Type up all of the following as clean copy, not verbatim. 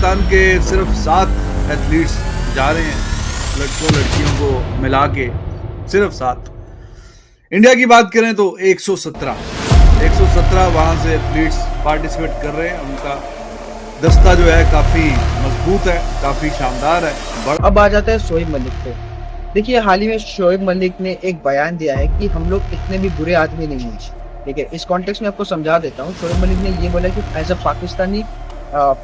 पाकिस्तान के सिर्फ 7 एथलीट्स जा रहे हैं, लड़कों लड़कियों को मिला के सिर्फ 7। इंडिया की बात करें तो 117 वहां से एथलीट्स पार्टिसिपेट कर रहे हैं। उनका दस्ता जो है काफी मजबूत है, काफी शानदार है। अब आ जाता है शोएब मलिक पे। देखिए, हाल ही में शोएब मलिक ने एक बयान दिया है कि हम लोग इतने भी बुरे आदमी नहीं हैं। ठीक है, इस कॉन्टेक्स्ट में आपको समझा देता हूँ। शोएब मलिक ने ये बोला कि as a Pakistani,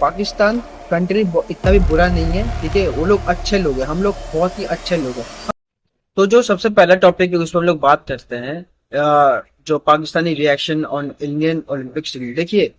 Pakistan country इतना भी बुरा नहीं है। ठीक है, वो लोग अच्छे लोग हैं, हम लोग बहुत ही अच्छे लोग हैं। तो जो सबसे पहला टॉपिक है उस पर हम लोग बात करते हैं, जो Pakistani reaction on Indian Olympics team. देखिए,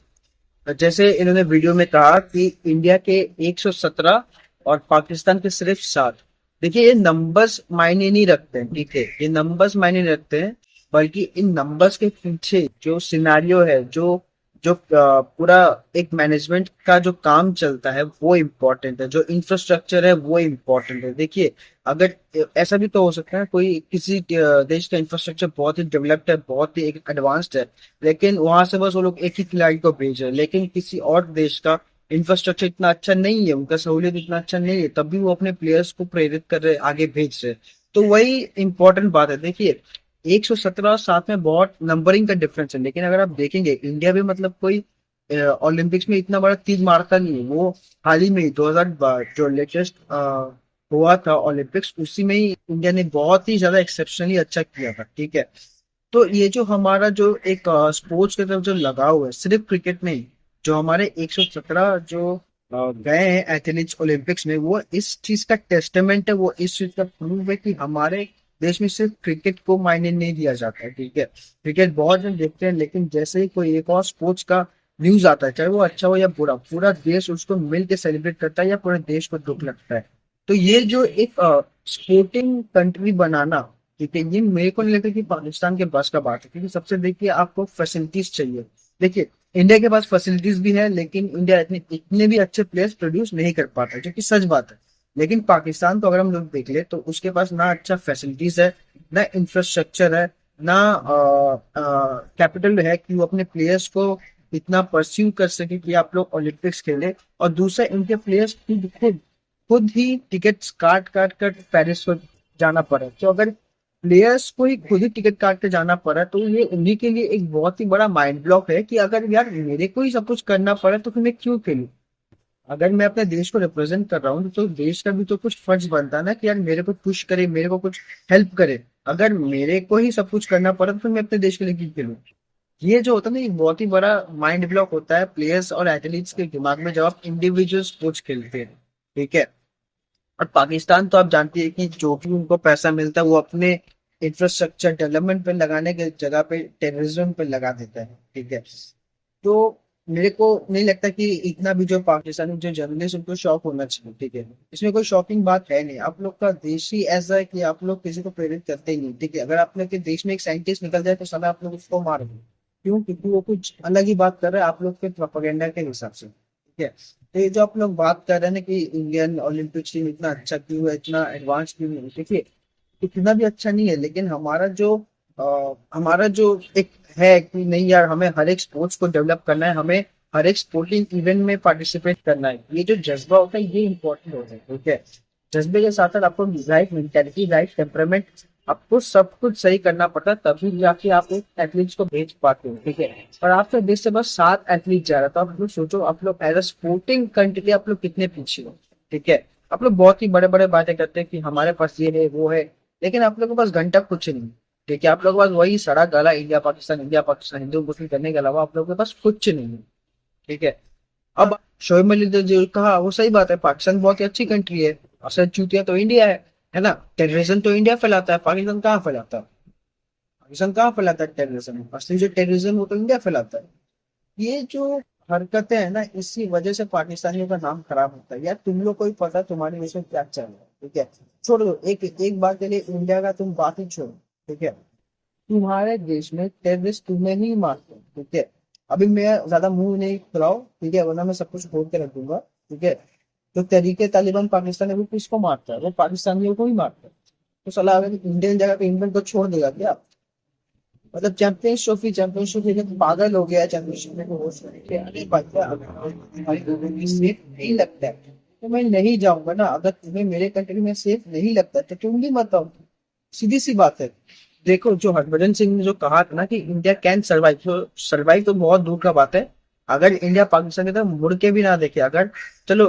जैसे इन्होंने वीडियो में कहा कि इंडिया के 117 और पाकिस्तान के सिर्फ 7। देखिए, ये नंबर्स मायने नहीं रखते हैं। ठीक है, ये नंबर्स मायने नहीं रखते हैं, बल्कि इन नंबर्स के पीछे जो सिनारियो है, जो जो पूरा एक मैनेजमेंट का जो काम चलता है वो इम्पोर्टेंट है, जो इंफ्रास्ट्रक्चर है वो इम्पोर्टेंट है। देखिए, अगर ऐसा भी तो हो सकता है कोई किसी देश का इंफ्रास्ट्रक्चर बहुत ही डेवलप्ड है, बहुत ही एक एडवांस्ड है, लेकिन वहां से बस वो लोग एक ही खिलाड़ी को भेज रहे हैं। लेकिन किसी और देश का इंफ्रास्ट्रक्चर इतना अच्छा नहीं है, उनका सहूलियत इतना अच्छा नहीं है, तब भी वो अपने प्लेयर्स को प्रेरित कर रहे, आगे भेज रहे। तो वही इंपॉर्टेंट बात है। देखिए, 117 और 7 में बहुत नंबरिंग का डिफरेंस है, लेकिन अगर आप देखेंगे इंडिया भी मतलब कोई ओलंपिक्स में इतना बड़ा तीर मारता नहीं है। वो हाल ही में ही 2000 जो लेटेस्ट हुआ था ओलंपिक्स, उसी में ही इंडिया ने बहुत ही ज्यादा एक्सेप्शनली अच्छा किया था। ठीक है, तो ये जो हमारा जो एक स्पोर्ट्स की तरफ जो लगाव है, सिर्फ क्रिकेट में ही, जो हमारे 117 जो गए हैं एथलीट्स ओलंपिक्स में, वो इस चीज का टेस्टामेंट है, वो इस चीज का प्रूफ है कि हमारे देश में सिर्फ क्रिकेट को मायने नहीं दिया जाता है। ठीक है, क्रिकेट बहुत जन देखते हैं, लेकिन जैसे ही कोई एक और स्पोर्ट्स का न्यूज आता है, चाहे वो अच्छा हो या बुरा, पूरा देश उसको मिल के सेलिब्रेट करता है या पूरे देश को दुख लगता है। तो ये जो एक स्पोर्टिंग कंट्री बनाना, ठीक है, ये मेरे को नहीं लगता कि पाकिस्तान के बस का बात है। क्योंकि सबसे देखिए, आपको फैसिलिटीज चाहिए। देखिए, इंडिया के पास फैसिलिटीज भी है, लेकिन इंडिया इतने भी अच्छे प्लेयर्स प्रोड्यूस नहीं कर पाता, जो कि सच बात है। लेकिन पाकिस्तान तो अगर हम लोग देख ले तो उसके पास ना अच्छा फैसिलिटीज है, ना इंफ्रास्ट्रक्चर है, ना कैपिटल है कि वो अपने प्लेयर्स को इतना परस्यू कर सके कि आप लोग ओलंपिक्स खेले। और दूसरा, इनके प्लेयर्स खुद खुद खुद ही टिकट्स काट काट कर पेरिस को जाना पड़ा। तो अगर प्लेयर्स को ही खुद ही टिकट काट के जाना पड़ा, तो ये उन्हीं के लिए एक बहुत ही बड़ा माइंड ब्लॉक है कि अगर यार मेरे को ही सब कुछ करना पड़ा तो फिर मैं क्यों खेलूं। अगर मैं अपने देश को रिप्रेजेंट कर रहा हूँ तो देश का भी तो कुछ फर्ज बनता है ना कि यार मेरे को पुश करे, मेरे को कुछ हेल्प करे। अगर मेरे को ही सब कुछ करना पड़ा तो फिर मैं अपने देश के लिए क्यों खेलूं। ये जो होता है ना, एक बहुत ही बड़ा माइंड ब्लॉक होता है प्लेयर्स और एथलीट्स के दिमाग में जब आप इंडिविजुअल स्पोर्ट्स खेलते हैं। ठीक है, और पाकिस्तान तो आप जानती है कि जो भी उनको पैसा मिलता है वो अपने इंफ्रास्ट्रक्चर डेवलपमेंट पे लगाने के जगह पे टेररिज्म पे लगा देता है। ठीक है, तो मेरे को नहीं लगता कि इतना भी जो पाकिस्तानी जो जर्नलिस्ट उनको शौक होना चाहिए। ठीक है, इसमें कोई शॉकिंग बात है नहीं। आप लोग का देश ही ऐसा है कि आप लोग किसी को प्रेरित करते ही नहीं। ठीक है, अगर आप लोग के देश में एक साइंटिस्ट निकल जाए तो साला आप लोग उसको मार दो। क्यों? क्योंकि वो कुछ अलग ही बात कर रहा है आप लोग के प्रोपेगेंडा के हिसाब से। ठीक है, तो ये जो आप लोग बात कर रहे हैं ना कि इंडियन ओलंपिक्स टीम इतना अच्छा क्यों है, इतना एडवांस क्यों है, देखिए इतना भी अच्छा नहीं है, लेकिन हमारा जो एक है कि नहीं यार, हमें हर एक स्पोर्ट्स को डेवलप करना है, हमें हर एक स्पोर्टिंग इवेंट में पार्टिसिपेट करना है, ये जो जज्बा होता है ये इंपॉर्टेंट होता है। ठीक है, जज्बे के साथ साथ आपको राइट मेंटेलिटी, राइट टेम्परामेंट, आपको सब कुछ सही करना पड़ता है, तभी जाके आप एक एथलीट्स को भेज पाते हो। ठीक है, और आपके देश से बस 7 एथलीट जा रहा है, तो आप लोग सोचो आप लोग एज अ स्पोर्टिंग कंट्री आप लोग कितने पीछे हो। ठीक है, आप लोग बहुत ही बड़े बड़े बातें करते हैं कि हमारे पास ये है वो है, लेकिन आप लोगों के पास घंटा कुछ नहीं। ठीक है, आप लोगों के पास वही सड़ा गला इंडिया पाकिस्तान हिंदू मुस्लिम करने के अलावा आप लोगों के पास कुछ नहीं है। ठीक है, अब शोएब मलिक ने जो कहा वो सही बात है, पाकिस्तान बहुत ही अच्छी कंट्री है, असल चूतिया तो इंडिया है ना। टेररिज्म तो इंडिया फैलाता है, पाकिस्तान कहाँ फैलाता है? पाकिस्तान कहाँ फैलाता है टेररिज्म? असली जो टेररिज्म वो तो इंडिया फैलाता है। ये जो हरकतें हैं ना, इसी वजह से पाकिस्तानियों का नाम खराब होता है। यार तुम लोग को ही पता है तुम्हारे देश में क्या चल रहा है। ठीक है, छोड़ दो, एक एक बार के लिए इंडिया का तुम बात ही छोड़ो। ठीक है, तुम्हारे देश में टेररिस्ट तुम्हें ही मारते हैं। ठीक है, अभी मैं ज्यादा मुंह नहीं खुलाओ, ठीक है, वरना मैं सब कुछ खोल के रख दूंगा। ठीक है, तो तरीके तालिबान पाकिस्तान अभी किसको मारता है? वो पाकिस्तानियों को ही मारता है। तो सलाह अगर इंडियन जगह पे इंडियन को छोड़ देगा क्या? मतलब चैंपियंस ट्रॉफी में पागल हो गया चैंपियनशिप में वो अरे भैया अगर हमारी लोगों में सेफ नहीं लगता है तो मैं नहीं जाऊंगा ना। अगर तुम्हें मेरे कंट्री में सेफ नहीं लगता तो तुम भी मत आओ। सीधी सी बात है। देखो जो हरभजन सिंह ने जो कहा था ना कि इंडिया कैन सर्वाइव, तो सर्वाइव तो बहुत दूर का बात है। अगर इंडिया पाकिस्तान की तरफ मुड़ के भी ना देखे, अगर चलो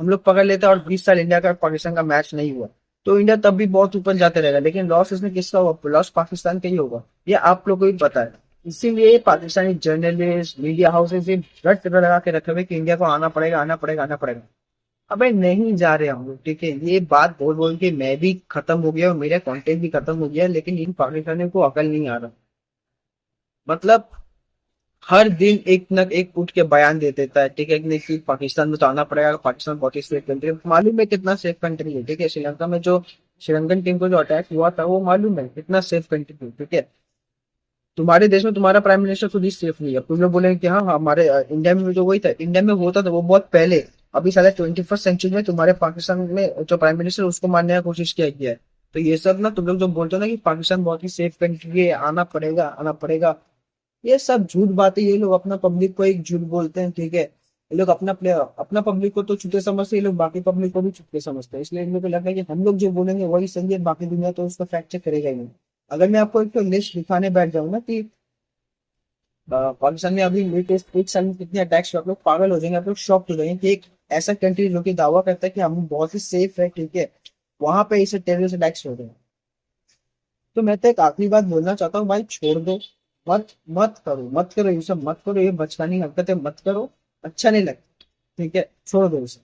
हम लोग पकड़ लेते हैं और 20 साल इंडिया का पाकिस्तान का मैच नहीं हुआ तो इंडिया तब भी बहुत ऊपर जाते रहेगा, लेकिन लॉस इसमें किसका होगा? लॉस पाकिस्तान का ही होगा। ये आप लोग को भी पता है। इसीलिए पाकिस्तानी जर्नलिस्ट मीडिया हाउसेज ये रट लगा के रखे हुए कि इंडिया को आना पड़ेगा, आना पड़ेगा, आना पड़ेगा। अबे नहीं जा रहे हम लोग, ठीक है। ये बात बोल बोल के मैं भी खत्म हो गया और मेरा कंटेंट भी खत्म हो गया, लेकिन इन पाकिस्तानियों को अकल नहीं आ रहा। मतलब हर दिन एक न एक उठ के बयान दे देता है, ठीक है कि पाकिस्तान में तो आना पड़ेगा, पाकिस्तान बहुत ही सेफ कंट्री है। मालूम है कितना सेफ कंट्री है, ठीक है। श्रीलंका में जो श्रीलंकन टीम को जो अटैक हुआ था वो मालूम है कितना सेफ कंट्री है, ठीक है। तुम्हारे देश में तुम्हारा प्राइम मिनिस्टर खुद ही सेफ नहीं है, तुम लोग बोलेंगे कि हाँ हमारे इंडिया में भी तो वही था। इंडिया में होता था वो बहुत पहले। अभी साला 21st सेंचुरी में तुम्हारे पाकिस्तान में जो प्राइम मिनिस्टर उसको मारने का कोशिश किया गया है। तो ये सब ना तुम लोग जो बोलते हो ना कि पाकिस्तान बहुत ही सेफ कंट्री है, आना पड़ेगा, आना पड़ेगा, ये सब झूठ बातें। ये लोग अपना पब्लिक को एक झूठ बोलते हैं, ठीक है। ये लोग अपना प्लेयर अपना पब्लिक को तो छूटे समझते हैं, ये लोग बाकी पब्लिक को भी छूटे समझते हैं। इसलिए इन लोग को लगता है कि हम लोग जो बोलेंगे वही सही है, बाकी दुनिया तो उसका फैक्ट चेक करेगा ही नहीं। अगर मैं आपको एक तो लिस्ट दिखाने बैठ जाऊँ ना कि पाकिस्तान में अभी लेटेस्ट एक साल में कितने अटैक्स हुए, आप लोग पागल हो जाएंगे, आप लोग शॉक हो जाएंगे कि एक ऐसा कंट्री जो कि दावा करता है कि हम बहुत ही सेफ है, ठीक है, वहां पे इसे टेररिस्ट अटैक्स हो रहे हैं। तो मैं तो एक आखिरी बात बोलना चाहता हूँ, भाई छोड़ दो। मत मत करो, मत करो ये सब, मत करो ये बचकानी हरकतें मत करो। अच्छा नहीं लगता, ठीक है, छोड़ दो इसे।